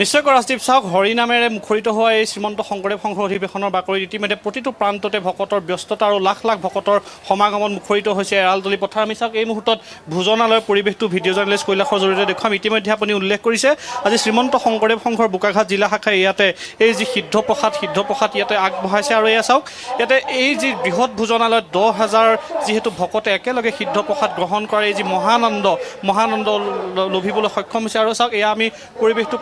নিশ্চয় ৰাজদীপ চাওক হৰিনামেৰে মুখৰিত হোৱা এই শ্ৰীমন্ত শংকৰদেৱ সংঘৰ অধিৱেশনৰ বাকৰিত ইতিমধ্যে প্ৰতিটো প্ৰান্ততে ভকতৰ ব্যস্ততা আৰু লাখ লাখ ভকতৰ সমাগমত মুখৰিত হৈছে এৰালতলী পথাৰ। আমি চাওক এই মুহূৰ্তত ভোজনালয়ৰ পৰিৱেশটো ভিডিঅ' জাৰ্নেলিষ্ট কৈলাশৰ জৰিয়তে দেখুৱাম। ইতিমধ্যে আপুনি উল্লেখ কৰিছে আজি শ্ৰীমন্ত শংকৰদেৱ সংঘৰ বোকাখাট জিলা শাখাই ইয়াতে এই যি সিদ্ধ প্ৰসাদ ইয়াতে আগবঢ়াইছে। আৰু এয়া চাওক ইয়াতে এই যি বৃহৎ ভোজনালয়ত 10,000 যিহেতু ভকতে একেলগে সিদ্ধ প্ৰসাদ গ্ৰহণ কৰে এই যি মহানন্দ লভিবলৈ সক্ষম হৈছে। আৰু চাওক এয়া আমি পৰিৱেশটো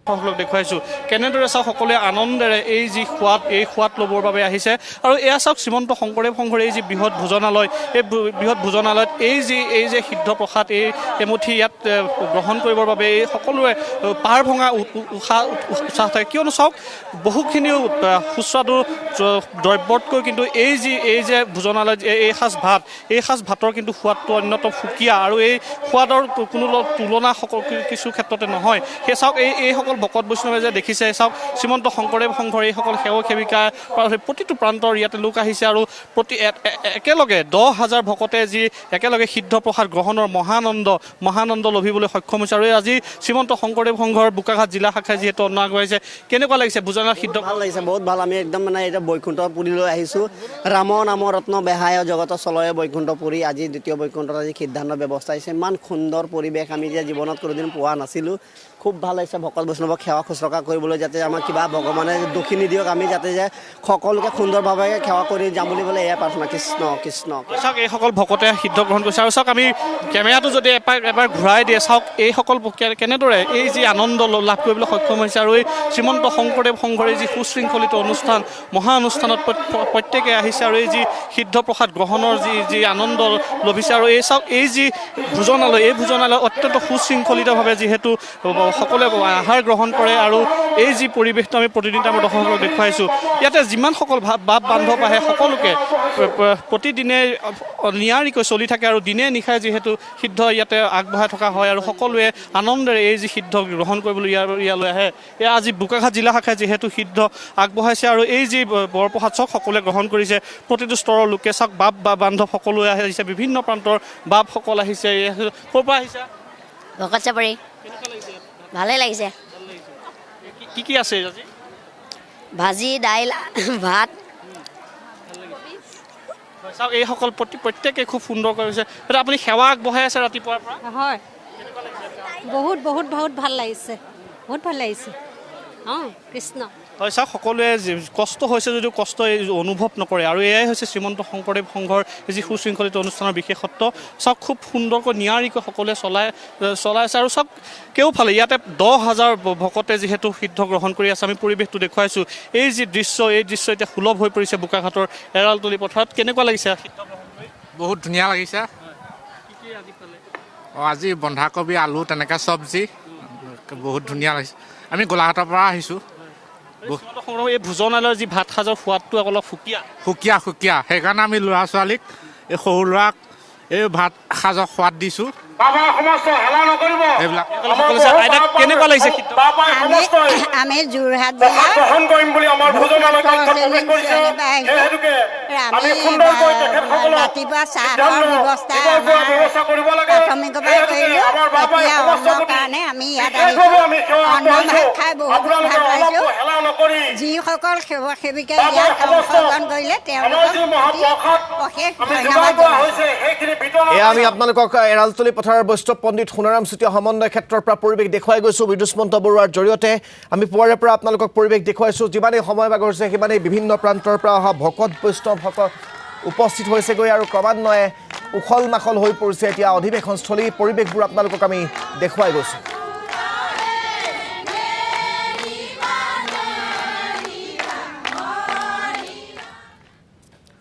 সকলক দেখুৱাইছোঁ কেনেদৰে চাওক সকলোৱে আনন্দেৰে এই যি সোৱাদ ল'বৰ বাবে আহিছে। আৰু এয়া চাওক শ্ৰীমন্ত শংকৰদেৱ সংঘৰ এই যি বৃহৎ ভোজনালয় এই বৃহৎ ভোজনালয়ত এই যে সিদ্ধ প্ৰসাদ এই এমুঠি ইয়াত গ্ৰহণ কৰিবৰ বাবে এই সকলোৱে পাৰ ভঙা উৎসাহ থাকে। কিয়নো চাওক বহুখিনিও সুস্বাদু দ্ৰব্যতকৈ কিন্তু এই যে ভোজনালয়ত এই সাজ ভাতৰ কিন্তু সোৱাদটো অন্যতম সুকীয়া আৰু এই সোৱাদৰ কোনো তুলনা কিছু ক্ষেত্ৰতে নহয়। সেই চাওক এইসকল ভকত বৈষ্ণৱে যে দেখিছে চাওক শ্ৰীমন্ত শংকৰদেৱ সংঘৰ এইসকল সেৱক সেৱিকা প্ৰতিটো প্ৰান্তৰ ইয়াতে লোক আহিছে আৰু একেলগে 10,000 ভকতে যি একেলগে সিদ্ধ প্ৰসাদ গ্ৰহণৰ মহানন্দ লভিবলৈ সক্ষম হৈছে। আৰু আজি শ্ৰীমন্ত শংকৰদেৱ সংঘৰ বোকাখাট জিলা শাখাই যিহেতু অন্ন আগবঢ়াইছে কেনেকুৱা লাগিছে ভোজনালয় সিদ্ধ? ভাল লাগিছে, বহুত ভাল। আমি একদম এতিয়া বৈকুণ্ঠপুৰীলৈ আহিছোঁ। ৰাম নাম ৰত্ন বেহায় জগত চলয় বৈকুণ্ঠপুৰী। আজি দ্বিতীয় বৈকুণ্ঠত আজি সিদ্ধান্ত ব্যৱস্থা হৈছে। ইমান সুন্দৰ পৰিৱেশ আমি যে জীৱনত কোনোদিন পোৱা নাছিলোঁ। খুব ভাল লাগিছে ভকত বৈষ্ণৱক সেৱা শুশ্ৰূষা কৰিবলৈ, যাতে আমাক কিবা ভগৱানে দক্ষিণী দিয়ক। আমি যাতে যে সকলোকে সুন্দৰভাৱে সেৱা কৰি যাম বুলি ক'লে এয়া প্ৰাৰ্থনা। কৃষ্ণ কৃষ্ণ। চাওক এইসকল ভকতে সিদ্ধ গ্ৰহণ কৰিছে। আৰু চাওক আমি কেমেৰাটো যদি এবাৰ ঘূৰাই দিয়ে চাওক এইসকল কেনেদৰে এই যি আনন্দ লাভ কৰিবলৈ সক্ষম হৈছে। আৰু এই শ্ৰীমন্ত শংকৰদেৱ সংঘৰ এই যি সুশৃংখলিত অনুষ্ঠান মহা অনুষ্ঠানত প্ৰত্যেকে আহিছে আৰু এই যি সিদ্ধ প্ৰসাদ গ্ৰহণৰ যি আনন্দ লভিছে। আৰু এই চাওক এই যি ভোজনালয় অত্যন্ত সুশৃংখলিতভাৱে যিহেতু সকলোৱে আহাৰ গ্ৰহণ কৰে। আৰু এই যি পৰিৱেশটো আমি প্ৰতিদিনে আমাৰ দৰ্শকসকলক দেখুৱাইছোঁ ইয়াতে যিমানসকল বাপ বান্ধৱ আহে সকলোকে প্ৰতিদিনে নিয়াৰিকৈ চলি থাকে আৰু দিনে নিশাই যিহেতু সিদ্ধ ইয়াতে আগবঢ়াই থকা হয় আৰু সকলোৱে আনন্দেৰে এই যি সিদ্ধ গ্ৰহণ কৰিবলৈ ইয়ালৈ আহে। এয়া আজি বোকাখাট জিলা শাখাই যিহেতু সিদ্ধ আগবঢ়াইছে আৰু এই যি বৰপ্ৰসাদ চাওক সকলোৱে গ্ৰহণ কৰিছে। প্ৰতিটো স্তৰৰ লোকে চাওক বাপ বান্ধৱ সকলোৱে আহিছে, বিভিন্ন প্ৰান্তৰ বাপসকল আহিছে। ক'ৰ পৰা আহিছে? ভকত চাপৰি। ভালে লাগিছে। কি আছে আজি? ভাজি দাইল ভাত। চাওক এইসকল প্ৰত্যেকে খুব সুন্দৰ কৰিছে। আপুনি সেৱা আগবঢ়াই আছে ৰাতিপুৱাৰ পৰা? হয়, বহুত ভাল লাগিছে, বহুত ভাল লাগিছে। অঁ কৃষ্ণ। হয় চাওক সকলোৱে কষ্ট হৈছে যদিও কষ্ট অনুভৱ নকৰে। আৰু এয়াই হৈছে শ্ৰীমন্ত শংকৰদেৱ সংঘৰ যি সুশৃংখলিত অনুষ্ঠানৰ বিশেষত্ব। চাওক খুব সুন্দৰকৈ নিয়াৰিকৈ সকলোৱে চলাইছে। আৰু চাওক কেওফালে ইয়াতে 10,000 ভকতে যিহেতু সিদ্ধ গ্ৰহণ কৰি আছে। আমি পৰিৱেশটো দেখুৱাইছোঁ। এই যি দৃশ্য এতিয়া সুলভ হৈ পৰিছে বোকাখাটৰ এৰালতলী পথাৰত। কেনেকুৱা লাগিছে সিদ্ধ গ্ৰহণ কৰি? বহুত ধুনীয়া লাগিছে। আজি বন্ধাকবি আলু তেনেকৈ চব্জি বহুত ধুনীয়া লাগিছে। আমি গোলাঘাটৰ পৰা আহিছোঁ। এই ভোজনালয়ৰ যি ভাত সাজৰ সোৱাদটো অলপ সুকীয়া সেইকাৰণে আমি ল'ৰা ছোৱালীক এই সৰু ল'ৰাক এই ভাত সাজৰ সোৱাদ দিছোঁ। কেনেকুৱা লাগিছে? আমি যোৰহাট জিলাৰ ৰাতিপুৱা চাহৰ ব্যৱস্থা প্ৰাথমিকৰ পৰা কৰিলোঁ। এতিয়া অন্নৰ কাৰণে আমি ইয়াত আহিছোঁ। অন্ন ভাত খাই বহুত ভাল পাইছোঁ। যিসকল সেৱক সেৱিকাই ইয়াত অংশগ্ৰহণ কৰিলে তেওঁলোকক অশেষ ধন্যবাদ জনাইছোঁ। এয়া আমি আপোনালোকক এৰালতলী পথাৰৰ বৈষ্ণৱ পণ্ডিত সোণাৰাম চুতীয়া সমন্বয় ক্ষেত্ৰৰ পৰা পৰিৱেশ দেখুৱাই গৈছোঁ বিদুষ্মন্ত বৰুৱাৰ জৰিয়তে। আমি পুৱাৰে পৰা আপোনালোকক পৰিৱেশ দেখুৱাইছোঁ। যিমানেই সময় বাগৰিছে সিমানেই বিভিন্ন প্ৰান্তৰ পৰা অহা ভকত বৈষ্ণৱসকল উপস্থিত হৈছেগৈ আৰু ক্ৰমান্বয়ে উখল মাখল হৈ পৰিছে এতিয়া অধিৱেশনস্থলী। পৰিৱেশবোৰ আপোনালোকক আমি দেখুৱাই গৈছোঁ।